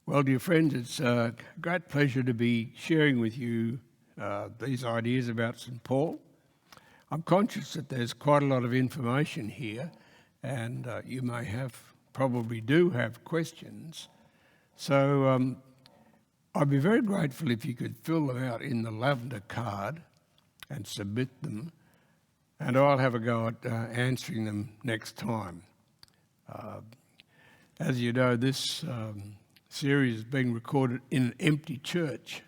Well, dear friends, it's a great pleasure to be sharing with you these ideas about St. Paul. I'm conscious that there's quite a lot of information here, and you probably do have questions. So I'd be very grateful if you could fill them out in the lavender card and submit them, and I'll have a go at answering them next time. As you know, this series is being recorded in an empty church,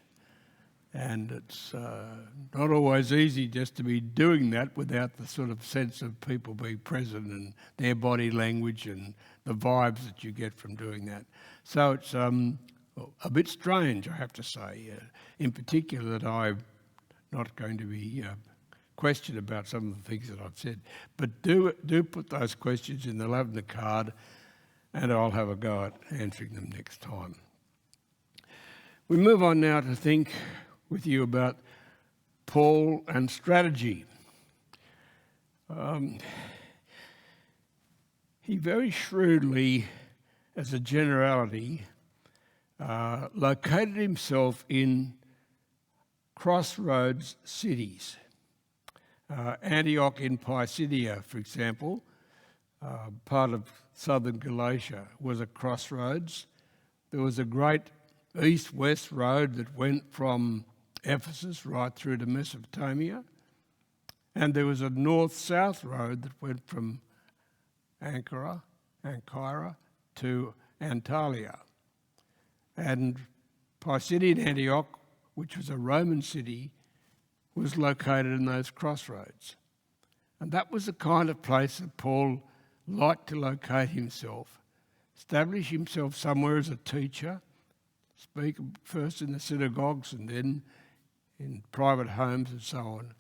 and it's not always easy just to be doing that without the sort of sense of people being present and their body language and the vibes that you get from doing that. So it's a bit strange, I have to say, in particular that I'm not going to be questioned about some of the things that I've said. But do put those questions in the lavender card, and I'll have a go at answering them next time. We move on now to think with you about Paul and strategy. He very shrewdly, as a generality, located himself in crossroads cities. Antioch in Pisidia, for example, part of southern Galatia, was a crossroads. There was a great east-west road that went from Ephesus right through to Mesopotamia, and there was a north-south road that went from Ankara to Antalya. And Pisidian Antioch, which was a Roman city, was located in those crossroads. And that was the kind of place that Paul liked to locate himself, establish himself somewhere as a teacher, speak first in the synagogues and then in private homes and so on.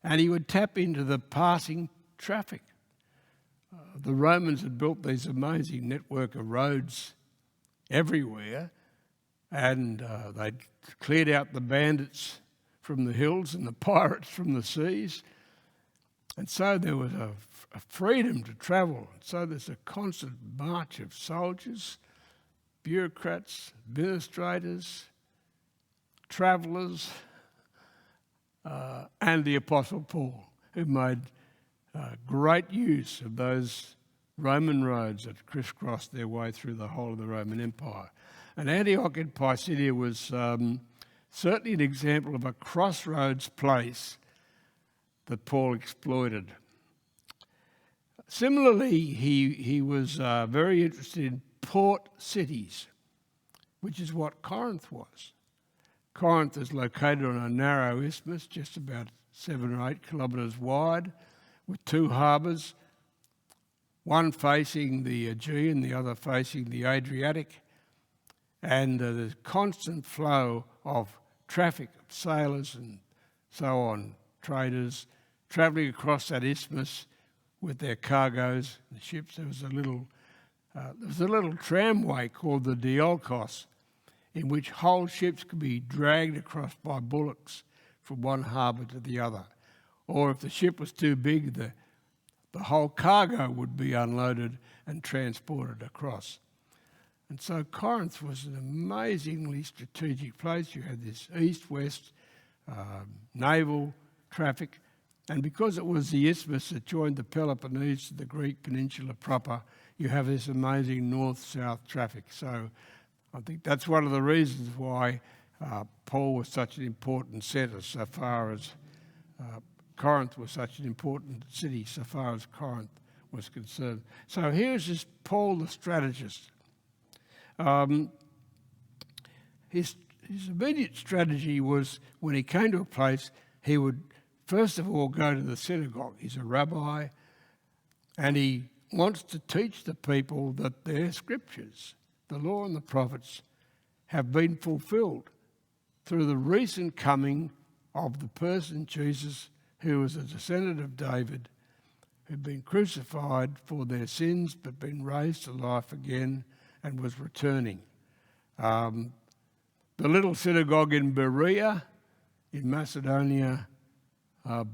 And he would tap into the passing traffic. The Romans had built these amazing network of roads everywhere, and they'd cleared out the bandits from the hills and the pirates from the seas. And so there was a freedom to travel. So there's a constant march of soldiers, bureaucrats, administrators, travellers, and the Apostle Paul, who made great use of those Roman roads that crisscrossed their way through the whole of the Roman Empire. And Antioch in Pisidia was certainly an example of a crossroads place that Paul exploited. Similarly, he was very interested in port cities, which is what Corinth was. Corinth is located on a narrow isthmus, just about 7 or 8 kilometres wide, with 2 harbours, one facing the Aegean, the other facing the Adriatic, and there's constant flow of traffic, of sailors and so on, traders, travelling across that isthmus with their cargoes, the ships. There was a little tramway called the Diolkos, in which whole ships could be dragged across by bullocks from one harbour to the other. Or if the ship was too big, the whole cargo would be unloaded and transported across. And so Corinth was an amazingly strategic place. You had this east-west naval traffic, and because it was the isthmus that joined the Peloponnese to the Greek peninsula proper, you have this amazing north-south traffic. So I think that's one of the reasons why Paul was such an important centre, so far as Corinth was such an important city, so far as Corinth was concerned. So here's this Paul the strategist. His immediate strategy was, when he came to a place, he would first of all go to the synagogue. He's a rabbi, and he wants to teach the people that their scriptures, the law and the prophets, have been fulfilled through the recent coming of the person Jesus, who was a descendant of David, who'd been crucified for their sins but been raised to life again and was returning. The little synagogue in Berea, in Macedonia,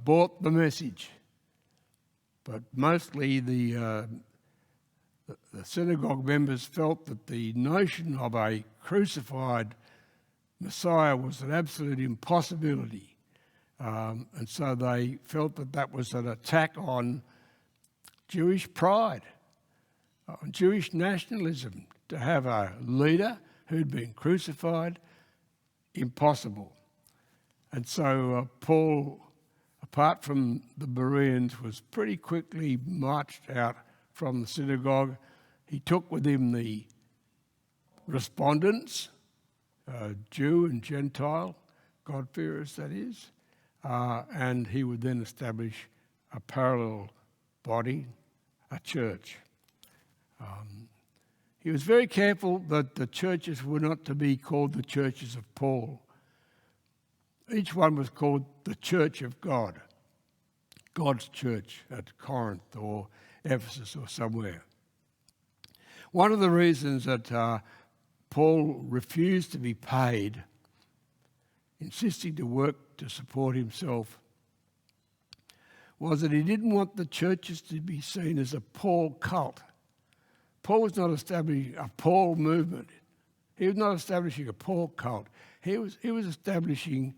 bought the message, but mostly the the synagogue members felt that the notion of a crucified Messiah was an absolute impossibility. And so they felt that that was an attack on Jewish pride, on Jewish nationalism, to have a leader who'd been crucified. Impossible. And so Paul, apart from the Bereans, was pretty quickly marched out from the synagogue. He took with him the respondents, Jew and Gentile, God-fearers that is, and he would then establish a parallel body, a church. He was very careful that the churches were not to be called the churches of Paul. Each one was called the Church of God, God's church at Corinth or Ephesus or somewhere. One of the reasons that Paul refused to be paid, insisting to work to support himself, was that he didn't want the churches to be seen as a Paul cult. Paul was not establishing a Paul movement. He was not establishing a Paul cult. He was establishing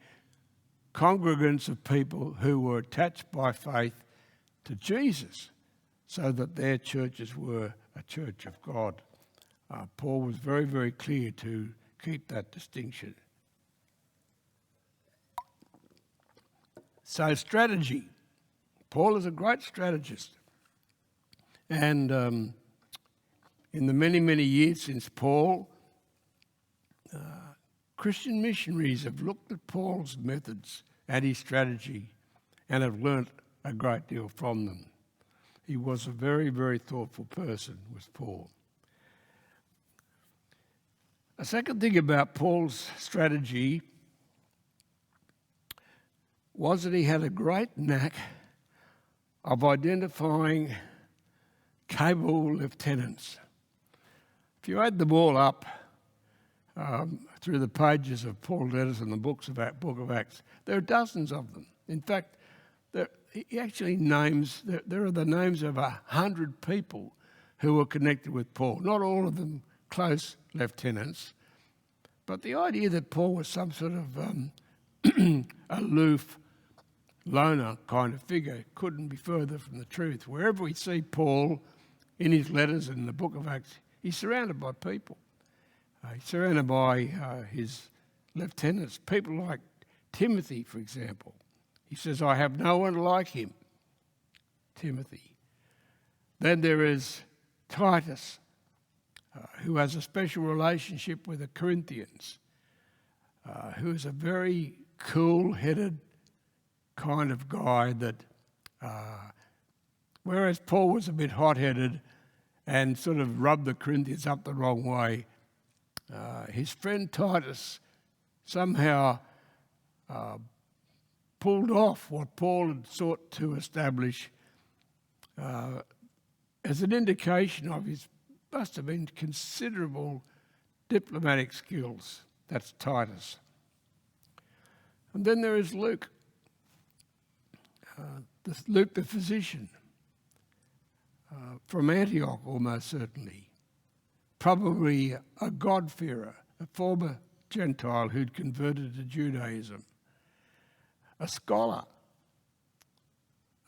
congregants of people who were attached by faith to Jesus, so that their churches were a church of God. Paul was very, very clear to keep that distinction. So strategy. Paul is a great strategist. And in the many, many years since Paul, Christian missionaries have looked at Paul's methods and his strategy and have learnt a great deal from them. He was a very, very thoughtful person, was Paul. A second thing about Paul's strategy was that he had a great knack of identifying capable lieutenants. If you add them all up through the pages of Paul's letters and the book of Acts, there are dozens of them. In fact, he actually names, there are the names of 100 people who were connected with Paul. Not all of them close lieutenants, but the idea that Paul was some sort of aloof, loner kind of figure couldn't be further from the truth. Wherever we see Paul in his letters and in the book of Acts, he's surrounded by people. He's surrounded by his lieutenants, people like Timothy, for example. He says, I have no one like him, Timothy. Then there is Titus, who has a special relationship with the Corinthians, who is a very cool-headed kind of guy that, whereas Paul was a bit hot-headed and sort of rubbed the Corinthians up the wrong way, his friend Titus somehow pulled off what Paul had sought to establish as an indication of his must have been considerable diplomatic skills. That's Titus. And then there is Luke, Luke the physician, from Antioch almost certainly, probably a God-fearer, a former Gentile who'd converted to Judaism, a scholar,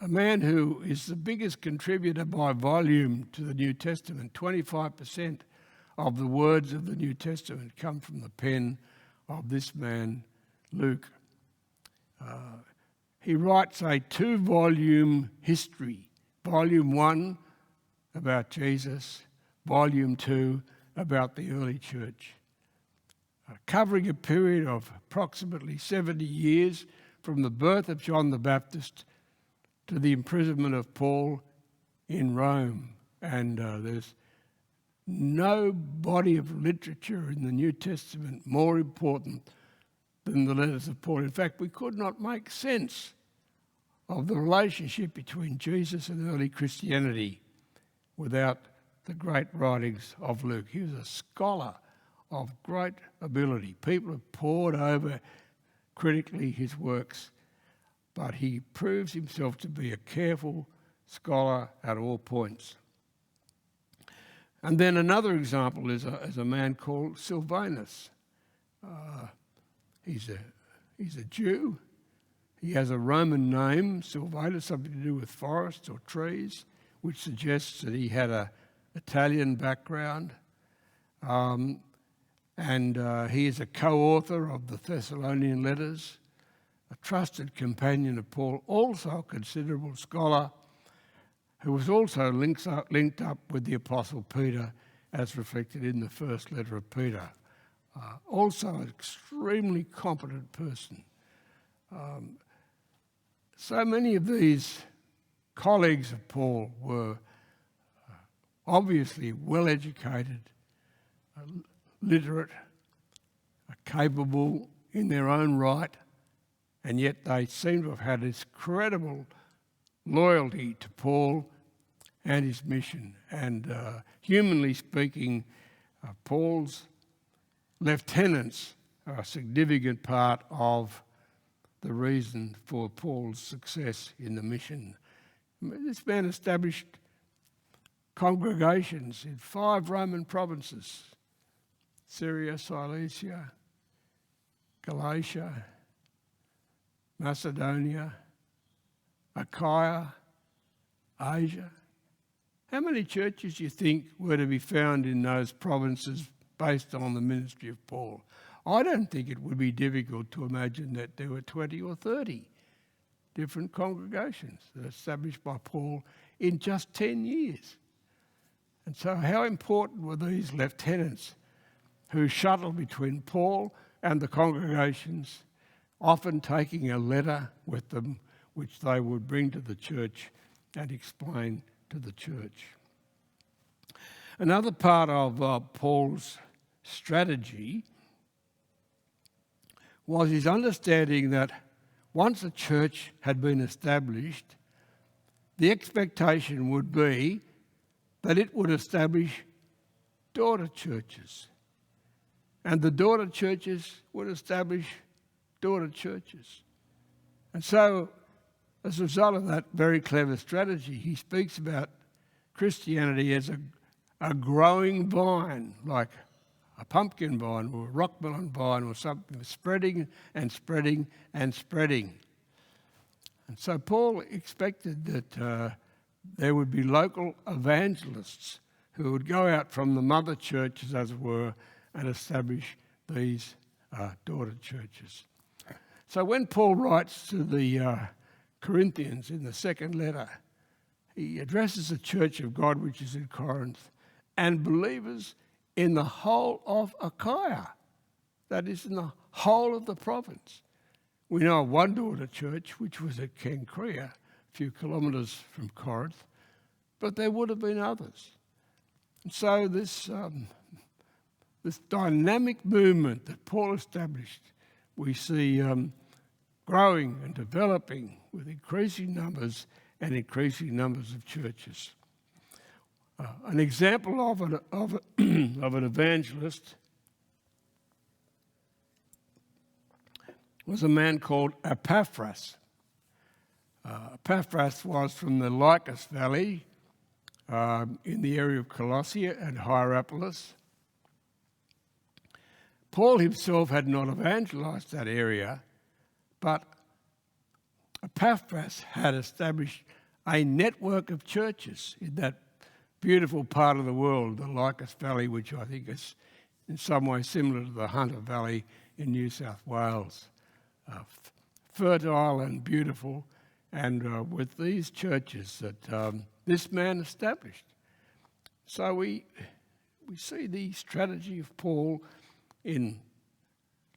a man who is the biggest contributor by volume to the New Testament. 25% of the words of the New Testament come from the pen of this man, Luke. He writes a 2-volume history, volume 1 about Jesus, volume 2 about the early church, covering a period of approximately 70 years from the birth of John the Baptist to the imprisonment of Paul in Rome. And there's no body of literature in the New Testament more important than the letters of Paul. In fact, we could not make sense of the relationship between Jesus and early Christianity without the great writings of Luke. He was a scholar of great ability. People have pored over critically his works, but he proves himself to be a careful scholar at all points. And then another example is a man called Silvanus. He's a Jew. He has a Roman name, Silvanus, something to do with forests or trees, which suggests that he had an Italian background. And he is a co-author of the Thessalonian letters, a trusted companion of Paul, also a considerable scholar, who was also linked up with the Apostle Peter, as reflected in the first letter of Peter. Also an extremely competent person. So many of these colleagues of Paul were obviously well-educated, literate, capable in their own right, and yet they seem to have had this credible loyalty to Paul and his mission. And humanly speaking, Paul's lieutenants are a significant part of the reason for Paul's success in the mission. This man established congregations in 5 Roman provinces: Syria, Cilicia, Galatia, Macedonia, Achaia, Asia. How many churches do you think were to be found in those provinces based on the ministry of Paul? I don't think it would be difficult to imagine that there were 20 or 30 different congregations that were established by Paul in just 10 years. And so how important were these lieutenants who shuttled between Paul and the congregations, often taking a letter with them which they would bring to the church and explain to the church. Another part of Paul's strategy was his understanding that once a church had been established, the expectation would be that it would establish daughter churches, and the daughter churches would establish daughter churches. And so, as a result of that very clever strategy, he speaks about Christianity as a growing vine, like a pumpkin vine or a rockmelon vine or something, spreading and spreading and spreading. And so Paul expected that there would be local evangelists who would go out from the mother churches, as it were, and establish these daughter churches. So when Paul writes to the Corinthians in the second letter, he addresses the church of God which is in Corinth and believers in the whole of Achaia, that is, in the whole of the province. We know of one daughter church, which was at Cenchrea, a few kilometres from Corinth, but there would have been others. And so this dynamic movement that Paul established, we see growing and developing with increasing numbers of churches. An example of an evangelist was a man called Epaphras. Epaphras was from the Lycus Valley in the area of Colossae and Hierapolis. Paul himself had not evangelized that area, but Epaphras had established a network of churches in that beautiful part of the world, the Lycus Valley, which I think is in some way similar to the Hunter Valley in New South Wales. Fertile and beautiful, and with these churches that this man established. So we see the strategy of Paul in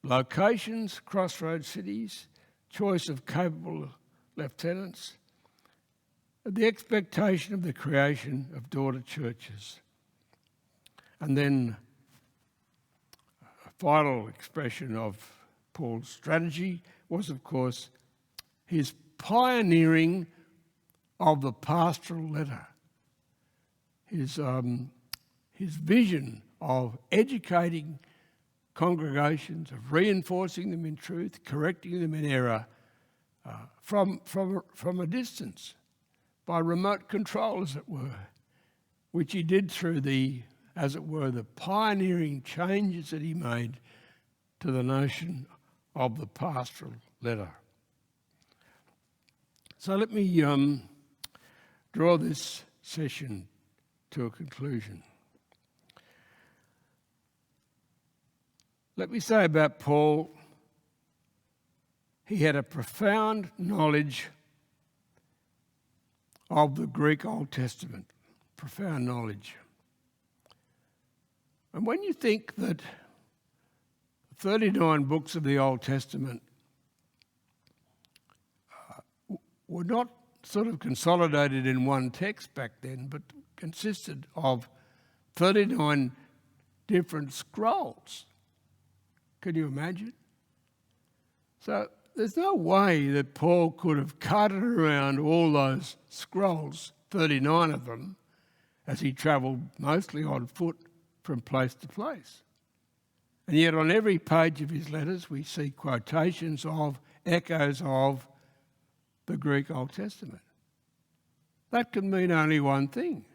locations, crossroads cities, choice of capable lieutenants, the expectation of the creation of daughter churches. And then a final expression of Paul's strategy was, of course, his pioneering of the pastoral letter, his vision of educating congregations, of reinforcing them in truth, correcting them in error from a distance, by remote control, as it were, which he did through the as it were, the pioneering changes that he made to the notion of the pastoral letter. So let me draw this session to a conclusion. Let me say about Paul, he had a profound knowledge of the Greek Old Testament, profound knowledge. And when you think that 39 books of the Old Testament were not sort of consolidated in one text back then, but consisted of 39 different scrolls. Can you imagine? So there's no way that Paul could have carted around all those scrolls, 39 of them, as he travelled mostly on foot from place to place. And yet on every page of his letters we see quotations of, echoes of the Greek Old Testament. That can mean only one thing,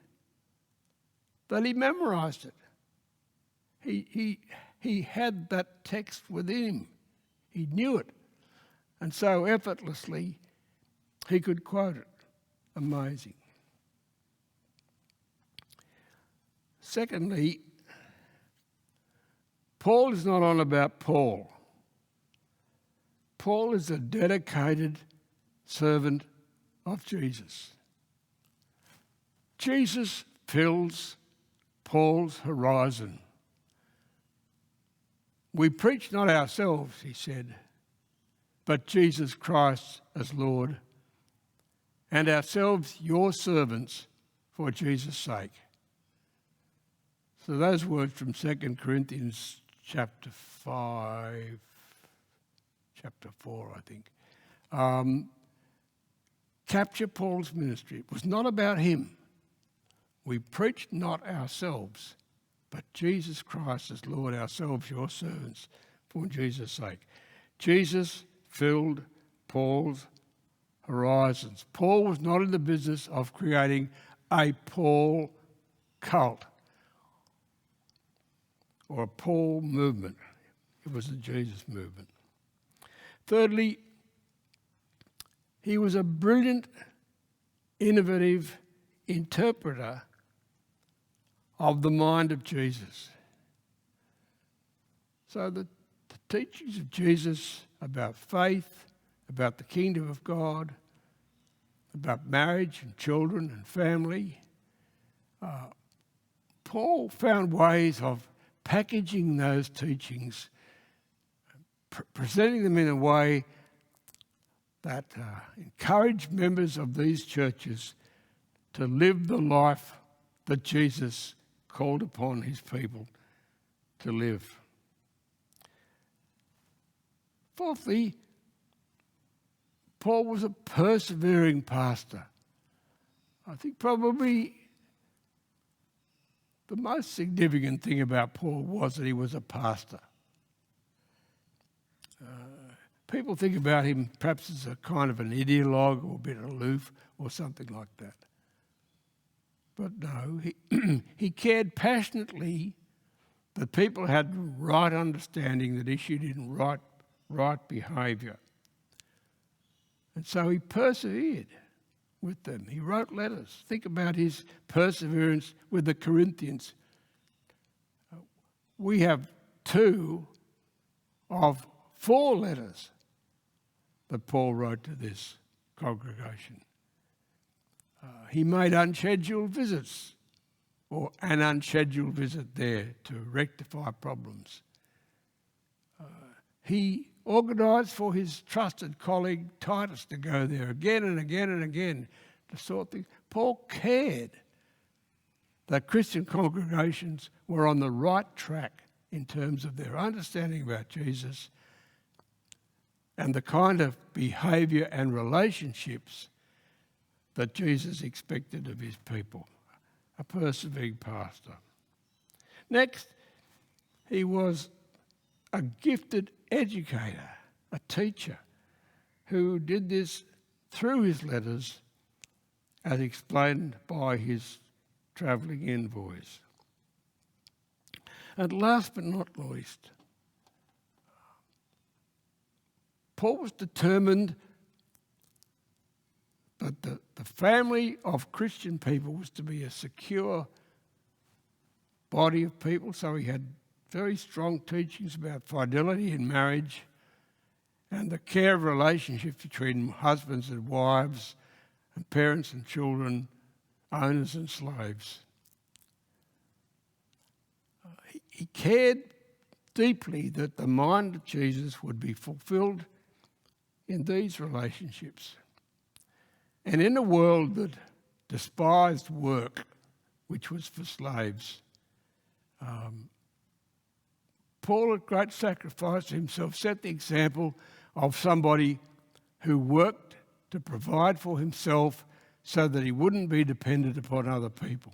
that he memorised it. He had that text within him. He knew it. And so effortlessly he could quote it. Amazing. Secondly, Paul is not on about Paul. Paul is a dedicated servant of Jesus. Jesus fills Paul's horizon. We preach not ourselves, he said, but Jesus Christ as Lord, and ourselves your servants for Jesus' sake. So those words from 2 Corinthians chapter 5, chapter 4, I think, capture Paul's ministry. It was not about him. We preached not ourselves, but Jesus Christ as Lord, ourselves your servants for Jesus' sake. Jesus filled Paul's horizons. Paul was not in the business of creating a Paul cult or a Paul movement. It was the Jesus movement. Thirdly, he was a brilliant, innovative interpreter of the mind of Jesus. So the teachings of Jesus about faith, about the kingdom of God, about marriage and children and family, Paul found ways of packaging those teachings, presenting them in a way that encouraged members of these churches to live the life that Jesus called upon his people to live. Fourthly, Paul was a persevering pastor. I think probably the most significant thing about Paul was that he was a pastor. People think about him perhaps as a kind of an ideologue or a bit aloof or something like that. But no, he cared passionately that people had right understanding, that issued in right behaviour. And so he persevered with them. He wrote letters. Think about his perseverance with the Corinthians. We have 2 of 4 letters that Paul wrote to this congregation. He made unscheduled visits, or an unscheduled visit there to rectify problems. He organised for his trusted colleague Titus to go there again and again and again to sort things. Paul cared that Christian congregations were on the right track in terms of their understanding about Jesus and the kind of behaviour and relationships that Jesus expected of his people. A persevering pastor. Next, he was a gifted educator, a teacher, who did this through his letters as explained by his travelling envoys. And last but not least, Paul was determined that the family of Christian people was to be a secure body of people, so he had very strong teachings about fidelity in marriage and the care of relationships between husbands and wives and parents and children, owners and slaves. He cared deeply that the mind of Jesus would be fulfilled in these relationships. And in a world that despised work, which was for slaves, Paul, at great sacrifice to himself, set the example of somebody who worked to provide for himself so that he wouldn't be dependent upon other people.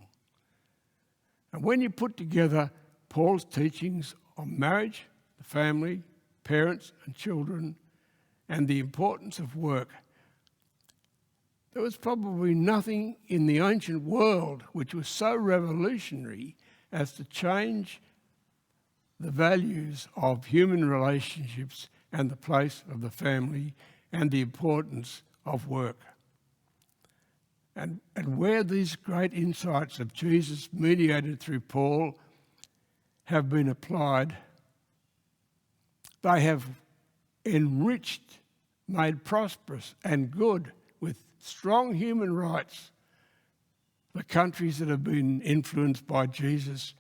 And when you put together Paul's teachings on marriage, the family, parents and children, and the importance of work, there was probably nothing in the ancient world which was so revolutionary as to change the values of human relationships and the place of the family and the importance of work. And where these great insights of Jesus, mediated through Paul, have been applied, they have enriched, made prosperous and good with strong human rights the countries that have been influenced by Jesus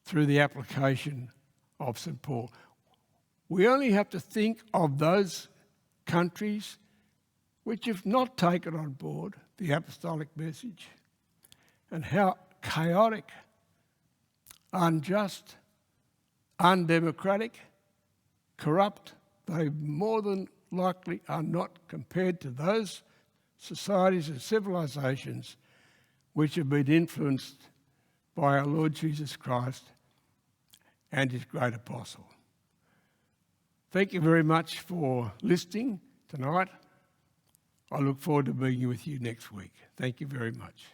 through the application of St. Paul. We only have to think of those countries which have not taken on board the apostolic message and how chaotic, unjust, undemocratic, corrupt they more than likely are not compared to those societies and civilizations which have been influenced by our Lord Jesus Christ and his great apostle. Thank you very much for listening tonight. I look forward to being with you next week. Thank you very much.